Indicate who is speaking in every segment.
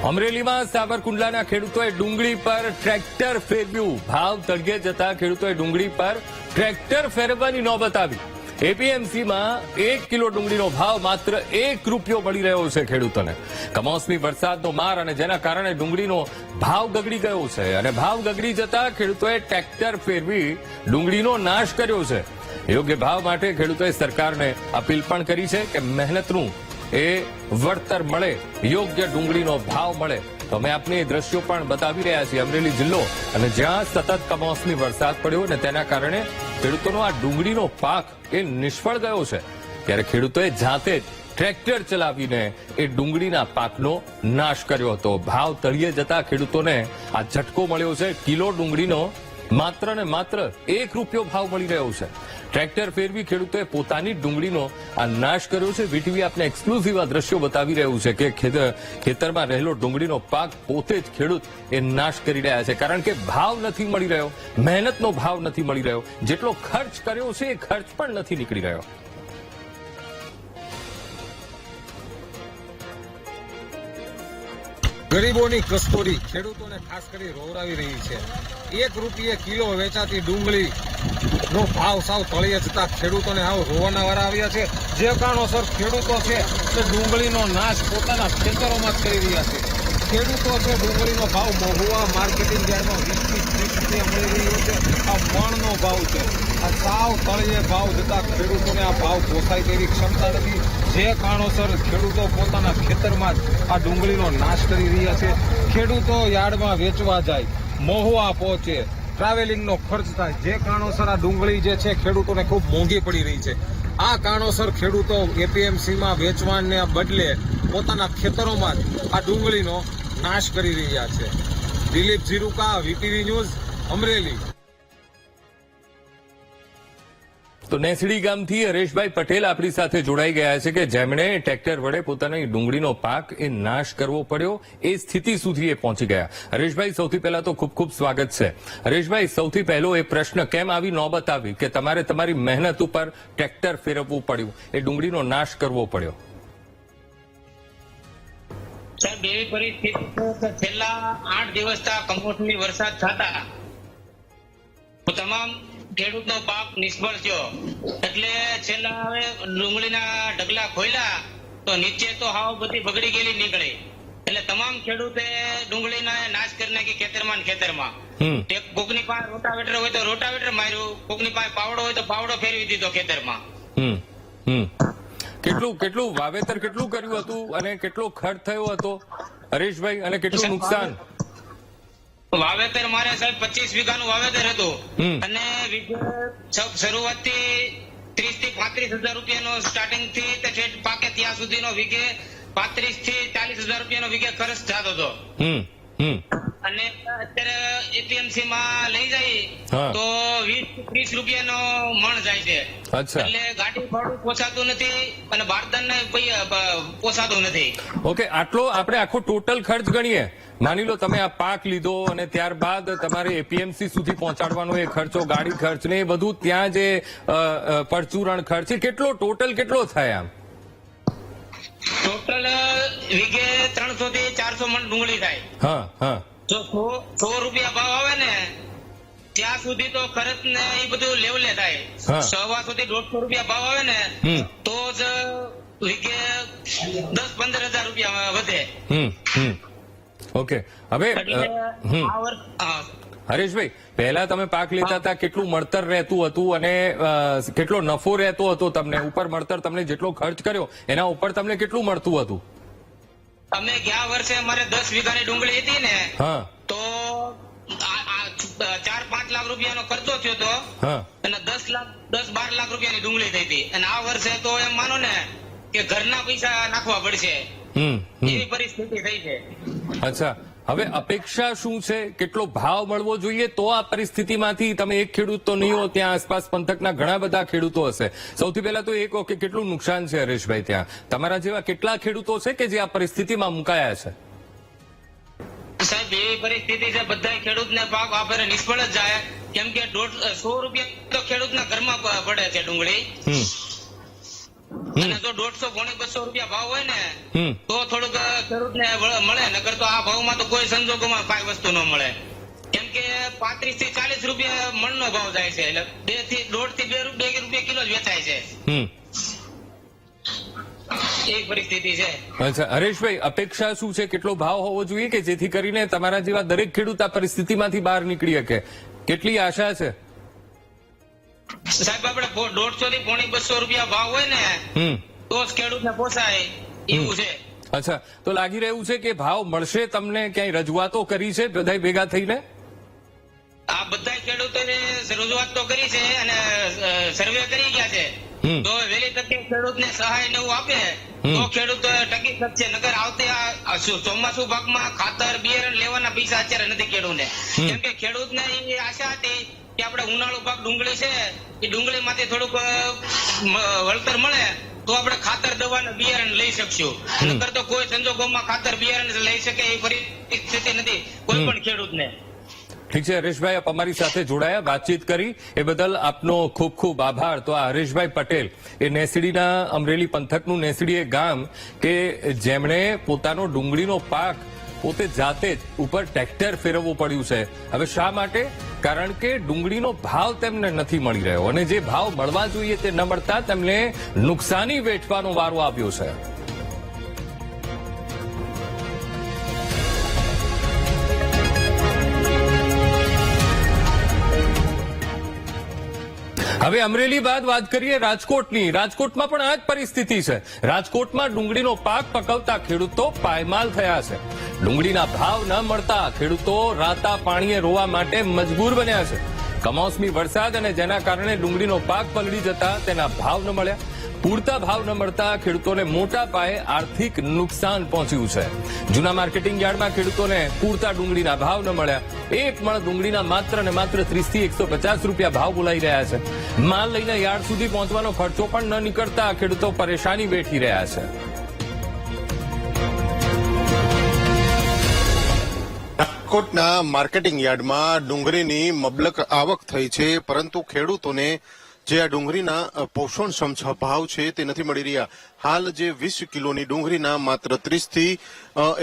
Speaker 1: અમરેલીમાં સાવરકુંડલાના ખેડૂતોએ ડુંગળી પર ટ્રેક્ટર ફેરવ્યું. ભાવ તળિયે જતા ખેડૂતોએ ડુંગળી પર ટ્રેક્ટર ફેરવવાની નોબત આવી. એપીએમસીમાં 1 કિલો ડુંગળીનો ભાવ માત્ર ₹1 મળી રહ્યો છે ખેડૂતોને. કમોસમી વરસાદનો માર અને જેના કારણે ડુંગળીનો ભાવ ગગડી ગયો છે અને ભાવ ગગડી જતા ખેડૂતોએ ટ્રેક્ટર ફેરવી ડુંગળીનો નાશ કર્યો છે. યોગ્ય ભાવ માટે ખેડૂતોએ સરકારને અપીલ પણ કરી છે કે મહેનતનું એ વળતર મળે, યોગ્ય ડુંગળીનો ભાવ મળે. તો અમે આપને એ દ્રશ્યો પણ બતાવી રહ્યા છીએ. અમરેલી જિલ્લો અને જ્યાં સતત કમોસમી વરસાદ પડ્યો અને તેના કારણે ખેડૂતોનો આ ડુંગળીનો પાક એ નિષ્ફળ ગયો છે, ત્યારે ખેડૂતોએ જાતે જ ટ્રેક્ટર ચલાવીને એ ડુંગળીના પાકનો નાશ કર્યો હતો. ભાવ તળિયે જતા ખેડૂતોને આ ઝટકો મળ્યો છે. કિલો ડુંગળીનો માત્ર ને માત્ર ₹1 ભાવ મળી રહ્યો છે. ટ્રેક્ટર ફેરવી ખેડૂતોએ પોતાની ડુંગળીનો આ નાશ કર્યો છે. વીટીવી આપને એક્સક્લુઝિવ આ દ્રશ્યો બતાવી રહ્યું છે કે ખેતરમાં રહેલો ડુંગળીનો પાક પોતે જ ખેડૂત એ નાશ કરી રહ્યા છે, કારણ કે ભાવ નથી મળી રહ્યો, મહેનતનો ભાવ નથી મળી રહ્યો, જેટલો ખર્ચ કર્યો છે એ ખર્ચ પણ નથી નીકળી રહ્યો.
Speaker 2: ગરીબોની કસ્તોરી ખેડૂતોને ખાસ કરી રોવરાવી રહી છે. ₹1 કિલો વેચાતી ડુંગળી નો ભાવ સાવ તળિયે જતા ખેડૂતોને આવ રોવાના વાળા આવ્યા છે. જે કારણોસર ખેડૂતો છે તે ડુંગળીનો નાશ પોતાના ખેતરોમાં જ કરી રહ્યા છે. ખેડૂતો છે ડુંગળીનો ભાવ મહુવા માર્કેટિંગ યાર્ડમાં 20 થી 30 રૂપિયા મળી રહ્યો છે. આ મણનો ભાવ છે. આ સાવ તળિયે ભાવ જતા ખેડૂતોને આ ભાવ પોસાય તેવી ક્ષમતા નથી. જે કારણોસર ખેડૂતો પોતાના ખેતરમાં જ આ ડુંગળીનો નાશ કરી રહ્યા છે. ખેડૂતો યાર્ડમાં વેચવા જાય, મહુવા પહોંચે, ટ્રાવેલિંગનો ખર્ચ થાય, જે કારણોસર આ ડુંગળી જે છે ખેડૂતોને ખૂબ મોંઘી પડી રહી છે. આ કારણોસર ખેડૂતો એપીએમસીમાં વેચવાને બદલે પોતાના ખેતરોમાં જ આ ડુંગળીનો નાશ કરી રહ્યા છે. Dilip Jhiruka, VTV news, Amreli.
Speaker 1: તો નેસડી ગામથી હરેશભાઈ પટેલ આપણી સાથે જોડાઈ ગયા છે કે જેમણે ટ્રેક્ટર વડે પોતાની ડુંગળીનો પાક એ નાશ કરવો પડ્યો, એ સ્થિતિ સુધી એ પહોંચી ગયા. હરેશભાઈ, સૌથી પહેલા તો ખૂબ ખૂબ સ્વાગત છે. હરેશભાઈ, સૌથી પહેલો એ પ્રશ્ન, કેમ આવી નોબત આવી કે તમારે તમારી મહેનત ઉપર ટ્રેક્ટર ફેરવવું પડ્યું, એ ડુંગળીનો નાશ કરવો પડ્યો?
Speaker 3: સાહેબ, એવી પરિસ્થિતિ છેલ્લા 8 દિવસથી કમોસમી વરસાદ થતા તમામ ખેડૂતનો પાક નિષ્ફળ થયો. એટલે છેલ્લા હવે ડુંગળીના ઢગલા ખોલ્યા તો નીચે તો હાવ બધી બગડી ગયેલી નીકળી. એટલે તમામ ખેડૂતે ડુંગળીના નાશ કરી નાખી ખેતરમાં. કોકની પાસે રોટાવેટર હોય તો રોટાવેટર માર્યું, કોકની પાસે પાવડો હોય તો પાવડો ફેરવી દીધો ખેતરમાં.
Speaker 1: કેટલું વાવેતર કેટલું કર્યું હતું અને કેટલો ખર્ચ થયો હતો હરેશભાઈ, અને કેટલું નુકસાન?
Speaker 3: વાવેતર મારે સાહેબ 25 વીઘાનું વાવેતર હતું અને શરૂઆત થી 30 થી 35 હજાર રૂપિયાનો સ્ટાર્ટિંગ થી પાકે ત્યાં સુધીનો વીઘે 35 થી 40 હજાર રૂપિયાનો વીઘે ખર્ચ થતો હતો. અને અત્યારે એપીએમસી માં લઈ જાય તો 20-30 રૂપિયાનો મણ જાય છે. એટલે ગાડી ભાડું પોસાતું નથી અને બારદાન પોસાતું નથી.
Speaker 1: ઓકે, આટલો આપણે આખો ટોટલ ખર્ચ ગણીએ. માની લો તમે આ પાક લીધો અને ત્યારબાદ તમારે એપીએમસી સુધી પહોંચાડવાનો એ ખર્ચો, ગાડી ખર્ચ ને એ બધું, ત્યાં જે પરચુરણ ખર્ચ, કેટલો ટોટલ કેટલો થાય? આમ
Speaker 3: ટોટલ વીઘે 300 થી 400 મણ ડુંગળી થાય. જો 100 રૂપિયા ભાવ આવે ને ત્યાં સુધી તો ખર્ચ ને એ બધું લેવલે થાય. 125 થી 150 રૂપિયા ભાવ આવે ને તો જ વીઘે 10-15 હજાર રૂપિયા વધે.
Speaker 1: ઓકે, હવે હરેશભાઈ, પહેલા તમે પાક લેતા હતા કેટલું મળતર રહેતું હતું અને કેટલો નફો રહેતો હતો તમને? ઉપર મળતર તમને જેટલો ખર્ચ કર્યો એના ઉપર તમને કેટલું મળતું હતું?
Speaker 3: અમે ગયા વર્ષે અમારે 10 વીઘાની ડુંગળી હતી ને તો 4-5 લાખ રૂપિયાનો ખર્ચો થયો હતો અને 10-12 લાખ રૂપિયાની ડુંગળી થઈ હતી. અને આ વર્ષે તો એમ માનો ને કે ઘરના પૈસા નાખવા પડશે એવી પરિસ્થિતિ થઈ છે.
Speaker 1: અચ્છા, હવે અપેક્ષા શું છે? કેટલો ભાવ મળવો જોઈએ તો આ પરિસ્થિતિમાંથી? તમે એક ખેડૂત તો નહીં હો, ત્યાં આસપાસ પંથકના ઘણા બધા ખેડૂતો હશે. સૌથી પહેલા તો એ કહો કે કેટલું નુકસાન છે હરેશભાઈ? ત્યાં તમારા જેવા કેટલા ખેડૂતો છે કે જે આ પરિસ્થિતિમાં મુકાયા છે?
Speaker 3: સાહેબ, એવી પરિસ્થિતિ છે, બધા ખેડૂતને પાક આફરે નિષ્ફળ જ જાય. કેમ કે 100 રૂપિયા તો ખેડૂતના ઘરમાં પડે છે ડુંગળી. અને જો 150-200 રૂપિયા ભાવ હોય ને તો થોડુંક ખેડૂતને મળે, નકર તો આ ભાવમાં તો કોઈ સંજોગોમાં કાંઈ વસ્તુ ન મળે. કેમ કે 35 થી 40 રૂપિયા મણનો ભાવ જાય છે, એટલે 1.5 થી 2 રૂપિયા કિલો જ વેચાય છે. એ પરિસ્થિતિ છે.
Speaker 1: અચ્છા હરેશભાઈ, અપેક્ષા શું છે, કેટલો ભાવ હોવો જોઈએ કે જેથી કરીને તમારા જેવા દરેક ખેડૂત આ પરિસ્થિતિમાંથી બહાર નીકળી શકે? કેટલી આશા છે?
Speaker 3: સાહેબ આપણે 150 થી 250 રૂપિયા ભાવ હોય ને તો જ ખેડૂતને પોસાય એવું છે.
Speaker 1: અચ્છા, તો લાગી રહ્યું છે કે ભાવ મળશે તમને? ક્યાંય રજૂઆતો કરી છે બધા ભેગા થઈને?
Speaker 3: આ બધા ખેડૂતોને રજૂઆત તો કરી છે અને સર્વે કરી ગયા છે. તો વહેલી તકે ખેડૂતને સહાય ને એવું આપે તો ખેડૂત ટકી શકશે. નકર આવતે ચોમાસુ ભાગમાં ખાતર બિયારણ લેવાના પૈસા અત્યારે નથી ખેડૂતને. કેમ કે ખેડૂતને એ આશા હતી કે આપણે ઉનાળુ પાક ડુંગળી છે, એ ડુંગળી માંથી થોડુંક વળતર મળે તો આપણે ખાતર દવા ને બિયારણ લઈ શકશું. નકર તો કોઈ સંજોગોમાં ખાતર બિયારણ લઈ શકે એ પરિસ્થિતિ નથી કોઈ પણ ખેડૂતને.
Speaker 1: ઠીક છે હરેશભાઈ, આપ અમારી સાથે જોડાયા, વાતચીત કરી એ બદલ આપનો ખૂબ ખૂબ આભાર. તો આ હરેશભાઈ પટેલ એ નેસડીના અમરેલી પંથકનું નેસડી એ ગામ કે જેમણે પોતાનો ડુંગળીનો પાક પોતે જાતે જ ઉપર ટ્રેક્ટર ફેરવવું પડ્યું છે. હવે શા માટે? કારણ કે ડુંગળીનો ભાવ તેમને નથી મળી રહ્યો અને જે ભાવ મળવા જોઈએ તે ન મળતા તેમને નુકસાની વેઠવાનો વારો આવ્યો છે. હવે અમરેલી બાદ વાત કરીએ રાજકોટની. રાજકોટમાં પણ આ જ પરિસ્થિતિ છે. રાજકોટમાં ડુંગળીનો પાક પકવતા ખેડૂતો પાયમાલ થયા છે. ડુંગળીના ભાવ ન મળતા ખેડૂતો રાતા પાણીએ રોવા માટે મજબૂર બન્યા છે. કમોસમી વરસાદ અને જેના કારણે ડુંગળીનો પાક પલળી જતા તેના ભાવ ન મળ્યા. પૂરતા ભાવ ન મળતા ખેડૂતોને મોટા પાયે આર્થિક નુકસાન પહોંચ્યું છે. જૂના માર્કેટિંગ યાર્ડમાં ખેડૂતોને પૂરતા ડુંગળીના ભાવ ન મળ્યા. એક મણ ડુંગળીના માત્ર ને માત્ર 30 થી 150 રૂપિયા ભાવ બોલાઈ રહ્યા છે. માલ લઈને યાર્ડ સુધી પહોંચવાનો ખર્ચો પણ ન નીકળતા ખેડૂતો પરેશાની વેઠી રહ્યા છે.
Speaker 4: રાજકોટના માર્કેટિંગ યાર્ડમાં ડુંગળીની મબલક આવક થઈ છે, પરંતુ ખેડૂતોને જે આ ડુંગળીના પોષણક્ષમ ભાવ છે તે નથી મળી રહ્યા. હાલ જે 20 કિલોની ડુંગળીના માત્ર 30 થી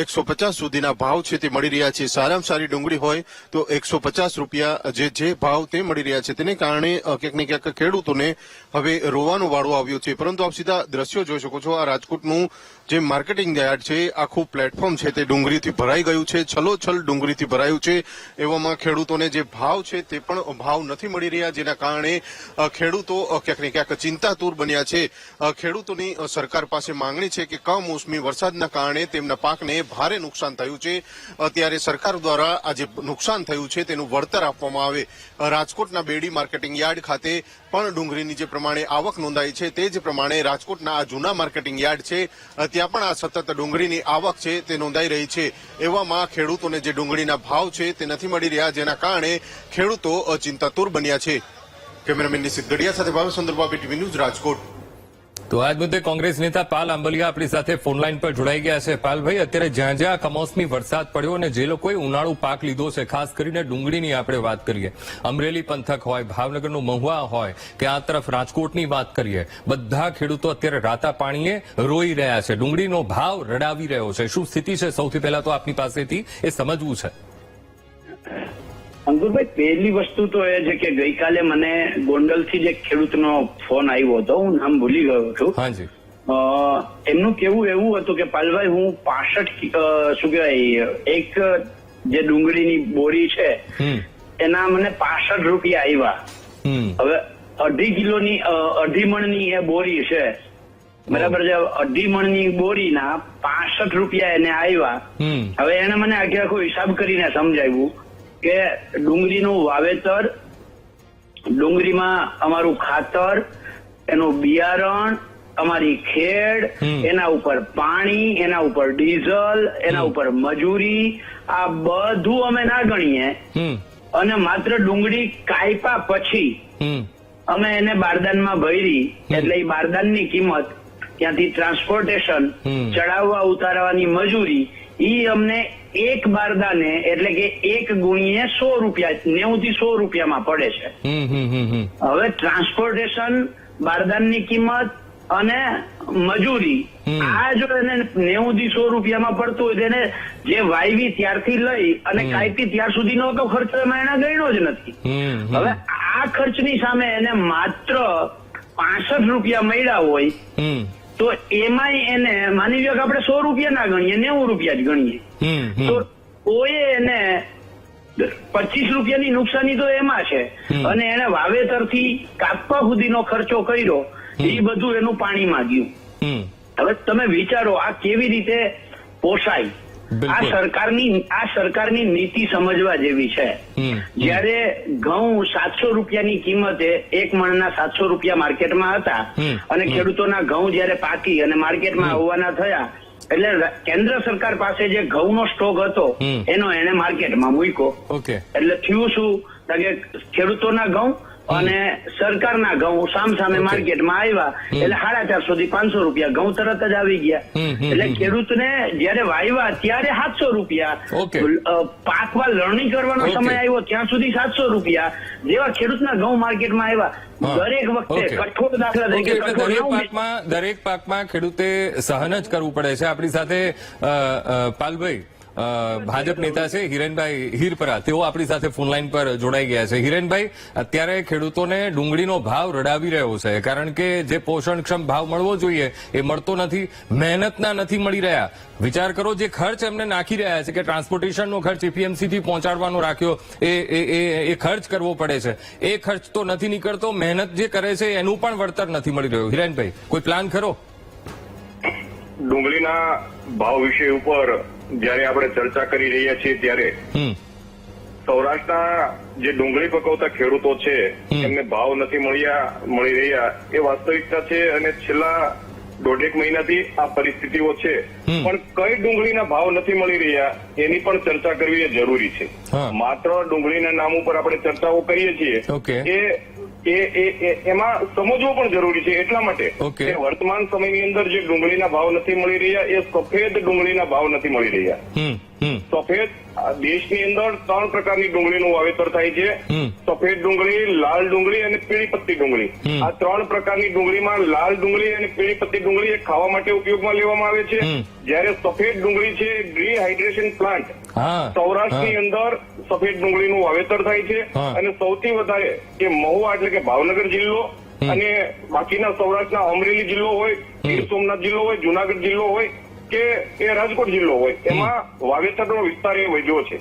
Speaker 4: 150 સુધીના ભાવ છે તે મળી રહ્યા છે. સારામાં સારી ડુંગળી હોય તો 150 રૂપિયા જે ભાવ તે મળી રહ્યા છે. તેને કારણે ક્યાંક ને ક્યાંક ખેડૂતોને હવે રોવાનો વાળો આવ્યો છે. પરંતુ આપ સીધા દ્રશ્યો જોઈ શકો છો. આ રાજકોટનું જે માર્કેટિંગ યાર્ડ છે, આખું પ્લેટફોર્મ છે તે ડુંગળીથી ભરાઈ ગયું છે, છલોછલ ડુંગળીથી ભરાયું છે. એવામાં ખેડૂતોને જે ભાવ છે તે પણ ભાવ નથી મળી રહ્યા, જેના કારણે ખેડૂતો ક્યાંક ને ક્યાંક ચિંતાતુર બન્યા છે. ખેડૂતોની સરકાર પાસે માંગણી છે કે કમોસમી વરસાદના કારણે તેમના પાકને ભારે નુકસાન થયું છે, ત્યારે સરકાર દ્વારા આ જે નુકસાન થયું છે તેનું વળતર આપવામાં આવે. રાજકોટના બેડી માર્કેટિંગ યાર્ડ ખાતે પણ ડુંગળીની જે પ્રમાણે આવક નોંધાઈ છે તે જ પ્રમાણે રાજકોટના આ જૂના માર્કેટિંગ યાર્ડ છે ત્યાં પણ આ સતત ડુંગળીની આવક છે તે નોંધાઈ રહી છે. એવામાં ખેડૂતોને જે ડુંગળીના ભાવ છે તે નથી મળી રહ્યા, જેના કારણે ખેડૂતો ચિંતાતુર બન્યા છે. કેમેરામેન નિશિત ગઢિયા સાથે ભાવેશચંદ્ર બાબી, ટીવી ન્યૂઝ, રાજકોટ.
Speaker 1: તો આજ મુદ્દે કોંગ્રેસ નેતા પાલ આંબલિયા આપણી સાથે ફોનલાઈન પર જોડાઈ ગયા છે. પાલભાઈ, અત્યારે જ્યાં જ્યાં કમોસમી વરસાદ પડ્યો અને જે લોકોએ ઉનાળુ પાક લીધો છે, ખાસ કરીને ડુંગળીની આપણે વાત કરીએ, અમરેલી પંથક હોય, ભાવનગરનું મહુવા હોય કે આ તરફ રાજકોટની વાત કરીએ, બધા ખેડૂતો અત્યારે રાતા પાણીએ રોઈ રહ્યા છે. ડુંગળીનો ભાવ રડાવી રહ્યો છે. શું સ્થિતિ છે? સૌથી પહેલા તો આપની પાસેથી એ સમજવું છે.
Speaker 5: અંકુરભાઈ, પહેલી વસ્તુ તો એ છે કે ગઈકાલે મને ગોંડલથી જ એક ખેડૂતનો ફોન આવ્યો હતો, હું નામ ભૂલી ગયો છું.
Speaker 1: હાજી.
Speaker 5: એમનું કેવું એવું હતું કે પાલભાઈ, હું 65 શું કહેવાય, એક જે ડુંગળીની બોરી છે એના મને 65 રૂપિયા આવ્યા. હવે 2.5 કિલોની 2.5 મણની એ બોરી છે, બરાબર છે. 2.5 મણની બોરીના 65 રૂપિયા એને આવ્યા. હવે એને મને આખો હિસાબ કરીને સમજાવ્યું કે ડુંગળીનું વાવેતર, ડુંગળીમાં અમારું ખાતર, એનું બિયારણ, અમારી ખેડ, એના ઉપર પાણી, એના ઉપર ડીઝલ, એના ઉપર મજૂરી, આ બધું અમે ના ગણીએ અને માત્ર ડુંગળી કાપ્યા પછી અમે એને બારદાનમાં ભરી, એટલે એ બારદાનની કિંમત, ત્યાંથી ટ્રાન્સપોર્ટેશન, ચડાવવા ઉતારવાની મજૂરી, ઈ અમને એક બારદાને એટલે કે 1 ગુણ્યે 100 રૂપિયા, 90 થી 100 રૂપિયામાં પડે છે. હવે ટ્રાન્સપોર્ટેશન, બારદાનની કિંમત, અને મજૂરી આ જો એને 90-100 રૂપિયામાં પડતું હોય તેને જે વાયવી ત્યારથી લઈ અને કાંઈથી ત્યાર સુધીનો તો ખર્ચ એમાં એને ગણ્યો જ નથી. હવે આ ખર્ચની સામે એને માત્ર 65 રૂપિયા મળ્યા હોય તો એમાંય એને માની લો કે આપણે 100 રૂપિયા ના ગણીએ, 90 રૂપિયા જ ગણીએ તો ઓએ એને 25 રૂપિયાની નુકસાની તો એમાં છે. અને એને વાવેતરથી કાપવા સુધીનો ખર્ચો કર્યો એ બધું એનું પાણીમાં ગયું. હવે તમે વિચારો આ કેવી રીતે પોસાય? આ સરકારની નીતિ સમજવા જેવી છે. જયારે ઘઉં 700 રૂપિયાની કિંમતે એક મણના 700 રૂપિયા માર્કેટમાં હતા અને ખેડૂતોના ઘઉં જયારે પાકી અને માર્કેટમાં આવવાના થયા એટલે કેન્દ્ર સરકાર પાસે જે ઘઉંનો સ્ટોક હતો એનો એને માર્કેટમાં મૂક્યો. એટલે થયું શું કે ખેડૂતોના ઘઉં અને સરકારના ઘઉં સામસામે માર્કેટમાં આવ્યા એટલે 450 થી 500 રૂપિયા ઘઉં તરત જ આવી ગયા. એટલે ખેડૂતને જયારે વાવ્યા ત્યારે 700 રૂપિયા, પાકવા લણણી કરવાનો સમય આવ્યો ત્યાં સુધી 700 રૂપિયા જેવા ખેડૂતના ઘઉં માર્કેટમાં આવ્યા. દરેક વખતે કઠોળ દાખલા તરીકે
Speaker 1: દરેક પાકમાં ખેડૂતે સહન જ કરવું પડે છે. આપણી સાથે પાલભાઈ ભાજપ નેતા છે હિરેનભાઈ હીરપરા, તેઓ આપણી સાથે ફોનલાઈન પર જોડાઈ ગયા છે. હિરેનભાઈ, અત્યારે ખેડૂતોને ડુંગળીનો ભાવ રડાવી રહ્યો છે કારણ કે જે પોષણક્ષમ ભાવ મળવો જોઈએ એ મળતો નથી, મહેનતના નથી મળી રહ્યા. વિચાર કરો, જે ખર્ચ એમને નાખી રહ્યા છે કે ટ્રાન્સપોર્ટેશનનો ખર્ચ એપીએમસી થી પહોંચાડવાનો રાખ્યો એ ખર્ચ કરવો પડે છે, એ ખર્ચ તો નથી નીકળતો, મહેનત જે કરે છે એનું પણ વળતર નથી મળી રહ્યું. હિરેનભાઈ, કોઈ પ્લાન ખરો?
Speaker 6: ડુંગળીના ભાવ વિષય ઉપર જયારે આપણે ચર્ચા કરી રહ્યા છીએ ત્યારે સૌરાષ્ટ્રના જે ડુંગળી પકવતા ખેડૂતો છે એમને ભાવ નથી મળી રહ્યા એ વાસ્તવિકતા છે. અને છેલ્લા 1.5 મહિનાથી આ પરિસ્થિતિઓ છે. પણ કઈ ડુંગળીના ભાવ નથી મળી રહ્યા એની પણ ચર્ચા કરવી એ જરૂરી છે. માત્ર ડુંગળીના નામ ઉપર આપણે ચર્ચાઓ કરીએ છીએ એમાં સમજવું પણ જરૂરી છે. એટલા માટે કે વર્તમાન સમયની અંદર જે ડુંગળીના ભાવ નથી મળી રહ્યા એ સફેદ ડુંગળીના ભાવ નથી મળી રહ્યા. સફેદ દેશની અંદર 3 પ્રકારની ડુંગળીનું વાવેતર થાય છે. સફેદ ડુંગળી, લાલ ડુંગળી અને પીળી પત્તી ડુંગળી. આ 3 પ્રકારની ડુંગળીમાં લાલ ડુંગળી અને પીળી પત્તી ડુંગળી એ ખાવા માટે ઉપયોગમાં લેવામાં આવે છે. જ્યારે સફેદ ડુંગળી છે ડિહાઇડ્રેશન પ્લાન્ટ સૌરાષ્ટ્રની અંદર સફેદ ડુંગળીનું વાવેતર થાય છે. અને સૌથી વધારે એ મહુવા એટલે કે ભાવનગર જિલ્લો અને બાકીના સૌરાષ્ટ્રના અમરેલી જિલ્લો હોય, ગીર સોમનાથ જિલ્લો હોય, જુનાગઢ જિલ્લો હોય કે એ રાજકોટ જિલ્લો હોય એમાં વાવેતરનો વિસ્તાર એ વધ્યો છે.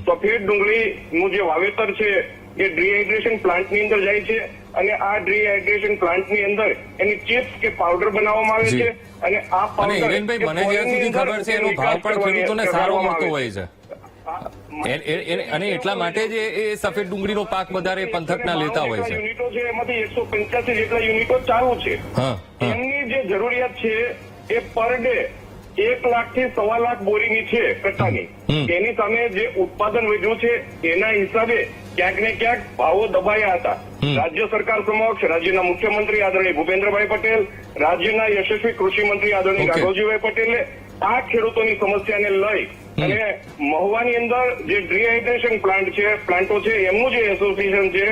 Speaker 6: સફેદ ડુંગળીનું જે વાવેતર છે એ ડિહાઇડ્રેશન પ્લાન્ટની અંદર જાય છે અને આ ડિહાઇડ્રેશન પ્લાન્ટની અંદર એની ચિપ્સ કે પાવડર બનાવવામાં આવે છે. અને આ પાવડર
Speaker 1: મને જ્યાં સુધી ખબર છે એનો ભાવ પણ ખેડૂતોને સારો મળતો હોય છે અને એટલા માટે જ એ સફેદ ડુંગળીનો પાક વધારે પંથકના લેતા હોય છે.
Speaker 6: યુનિટો છે એમાંથી 185 જેટલા યુનિટો ચાલુ છે. એમની જે જરૂરિયાત છે એ પર ડે 1 લાખથી 1.25 લાખ બોરીની છે કટ્ટાની. એની સામે જે ઉત્પાદન વધ્યું છે એના હિસાબે ક્યાંક ને ક્યાંક ભાવો દબાયા હતા. રાજ્ય સરકાર સમક્ષ રાજ્યના મુખ્યમંત્રી આદરણીય ભૂપેન્દ્રભાઈ પટેલ, રાજ્યના યશસ્વી કૃષિ મંત્રી આદરણીય રાઘવજીભાઈ પટેલે આ ખેડૂતોની સમસ્યાને લઈ અને મહુવાની અંદર જે ડિહાઇડ્રેશન પ્લાન્ટો છે એમનું જે એસોસિએશન છે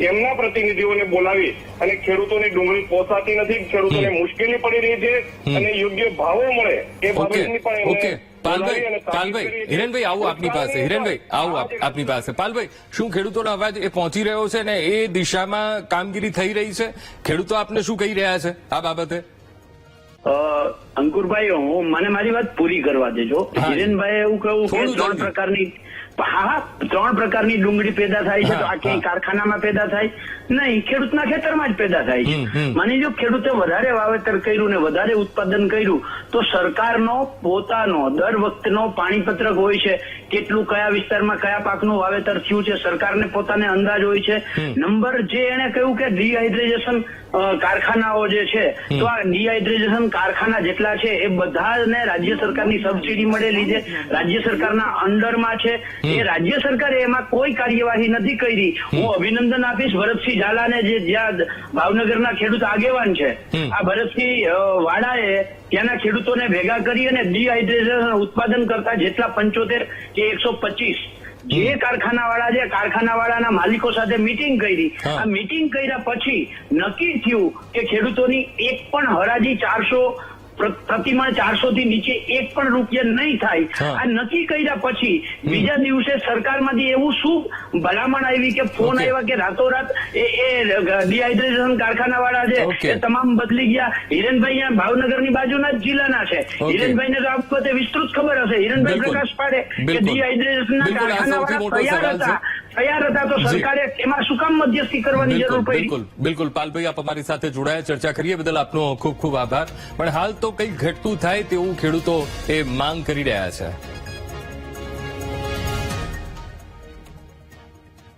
Speaker 6: એમના પ્રતિનિધિઓને બોલાવી અને ખેડૂતોની ડુંગળી પોસાતી નથી, ખેડૂતોને મુશ્કેલી પડી રહી છે અને યોગ્ય ભાવો મળે એ બાબતની પણ
Speaker 1: પાલભાઈ, હિરેનભાઈ આવું આપની પાસે. હિરેનભાઈ આવું આપની પાસે. પાલભાઈ, શું ખેડૂતોનો અવાજ એ પહોંચી રહ્યો છે ને એ દિશામાં કામગીરી થઈ રહી છે? ખેડૂતો આપને શું કહી રહ્યા છે આ બાબતે?
Speaker 5: અંકુરભાઈ, મને મારી વાત પૂરી કરવા દેજો. હિરેનભાઈ એવું કહ્યું કે 3 પ્રકારની ડુંગળી પેદા થાય છે તો આ ક્યાંય કારખાનામાં પેદા થાય નહીં, ખેડૂતના ખેતરમાં જ પેદા થાય છે. માની જો ખેડૂતે વધારે વાવેતર કર્યું ને વધારે ઉત્પાદન કર્યું તો સરકારનો પોતાનો દર વખતનો પાણીપત્રક હોય છે, કેટલું કયા વિસ્તારમાં કયા પાકનું વાવેતર થયું છે, સરકારને પોતાને અંદાજ હોય છે. નંબર જે એને કહ્યું કે ડિહાઇડ્રેશન કારખાનાઓ જે છે તો આ ડિહાઇડ્રેશન કારખાના જેટલા છે એ બધાને રાજ્ય સરકારની સબસિડી મળેલી છે, રાજ્ય સરકારના અંડરમાં છે. એ રાજ્ય સરકારે એમાં કોઈ કાર્યવાહી નથી કરી. હું અભિનંદન આપીશ ભરતસિંહ ઝાલાને, જે જ્યાં ભાવનગરના ખેડૂત આગેવાન છે. આ ભરતસિંહ વાડાએ ત્યાંના ખેડૂતોને ભેગા કરી અને ડિહાઇડ્રેશન ઉત્પાદન કરતા જેટલા 75 કે 125 જે કારખાનાવાળા જે કારખાનાવાળાના માલિકો સાથે મીટિંગ કરી, આ મીટિંગ કર્યા પછી નક્કી થયું કે ખેડૂતોની એક પણ હરાજી 400 પ્રતિમણ 400 થી નીચે એક પણ રૂપિયા નહીં થાય. આ નક્કી કર્યા પછી બીજા દિવસે સરકારમાંથી એવું શું ભલામણ આવી કે ફોન આવ્યા કે રાતોરાત એ ડિહાઇડ્રેશન કારખાનાવાળા છે એ તમામ બદલી ગયા. હિરેનભાઈ અહીંયા ભાવનગરની બાજુના જ જિલ્લાના છે. હિરેનભાઈને તો આ બાબતે વિસ્તૃત ખબર હશે. હિરેનભાઈ પ્રકાશ પાડે કે ડિહાઇડ્રેશનના કારખાનાવાળા તૈયાર હતા તો સરકારે એમાં શું કામ મધ્યસ્થી કરવાની જરૂર પડી?
Speaker 1: બિલકુલ પાલભાઈ, આપ અમારી સાથે જોડાયા, ચર્ચા કરીએ બદલ આપનો ખૂબ ખૂબ આભાર. પણ હાલ તો કંઈક ઘટતું થાય તેવું ખેડૂતો એ માંગ કરી રહ્યા છે.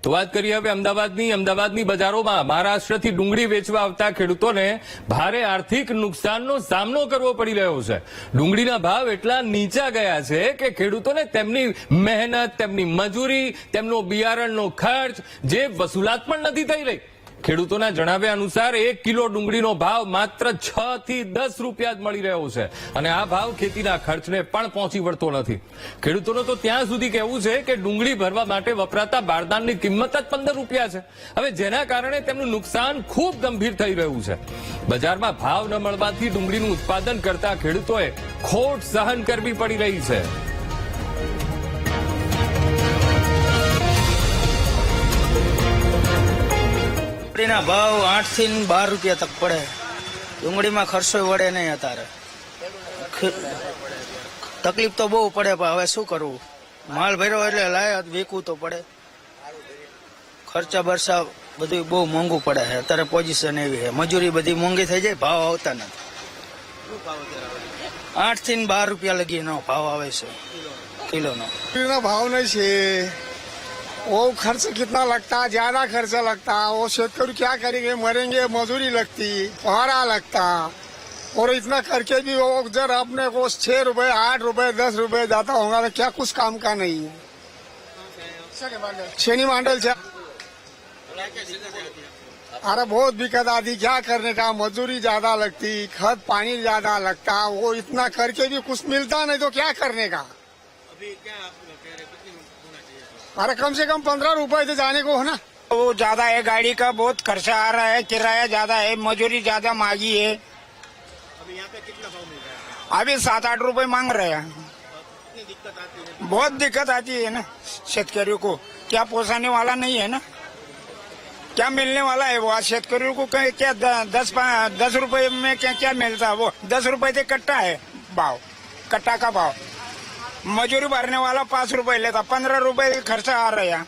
Speaker 1: તો વાત કરીએ હવે અમદાવાદની બજારોમાં મહારાષ્ટ્રથી ડુંગળી વેચવા આવતા ખેડૂતોને ભારે આર્થિક નુકસાનનો સામનો કરવો પડી રહ્યો છે. ડુંગળીના ભાવ એટલા નીચા ગયા છે કે ખેડૂતોને તેમની મહેનત, તેમની મજૂરી, તેમનો બિયારણનો ખર્ચ જે વસૂલાત પણ નથી થઈ રહી. ખેડૂતોના જણાવ્યા અનુસાર 1 કિલો ડુંગળીનો ભાવ માત્ર 6 થી 10 રૂપિયા જ મળી રહ્યો છે અને આ ભાવ ખેતીના ખર્ચને પણ પહોંચી વળતો નથી. ખેડૂતોનું તો ત્યાં સુધી કહેવું છે કે ડુંગળી ભરવા માટે વપરાતા બારદાનની કિંમત જ 15 રૂપિયા છે. હવે જેના કારણે તેમનું નુકસાન ખૂબ ગંભીર થઈ રહ્યું છે. બજારમાં ભાવ ન મળવાથી ડુંગળીનું ઉત્પાદન કરતા ખેડૂતોએ ખોટ સહન કરવી પડી રહી છે.
Speaker 7: ડુંગળીના ભાવ 8 થી 12 રૂપિયા તક પડે. ડુંગળીમાં ખર્ચો વળે નહીં અત્યારે. તકલીફ તો બહુ પડે, પણ હવે શું કરવું? માલ ભર્યો એટલે લાય વેચવું તો પડે. ખર્ચા બરસા બધું બહુ મોંઘું પડે છે અત્યારે. પોઝિશન એવી છે, મજૂરી બધી મોંઘી થઈ જાય, ભાવ આવતા નથી. 8 થી 12 રૂપિયા લગીનો ભાવ આવે છે કિલોનો.
Speaker 8: भाव नहीं छे, वो खर्च कितना लगता, ज्यादा खर्च लगता, वो शेतकरी क्या करेंगे, मरेंगे, मजदूरी लगती, पहरा लगता, और इतना करके भी वो जर अपने को 6 रुपए 8 रुपए 10 रुपए जाता होगा तो क्या कुछ काम का नहीं है. शनि मांडल से अरे बहुत दिक्कत आती, क्या करने का, मजदूरी ज्यादा लगती, खत पानी ज्यादा लगता, वो इतना करके भी कुछ मिलता नहीं तो क्या करने का. अरे कम से कम 15 रुपए तो जाने को है ना.
Speaker 9: वो ज्यादा है, गाड़ी का बहुत खर्चा आ रहा है, किराया ज्यादा है, मजूरी ज्यादा मांगी है. अभी यहाँ पे कितना भाव मिल रहा है? अभी 7-8 रुपए मांग रहे हैं. बहुत दिक्कत आती है ना शेतकरियों को. क्या पोसाने वाला नहीं है ना, क्या मिलने वाला है वो शेतकरियों को? क्या 10 रुपए में क्या मिलता है? वो 10 रुपए से कट्टा है भाव, कट्टा का भाव. मजूरी भरने वाला 5 रुपए लेता, 15 रुपए खर्चा आ रहा है.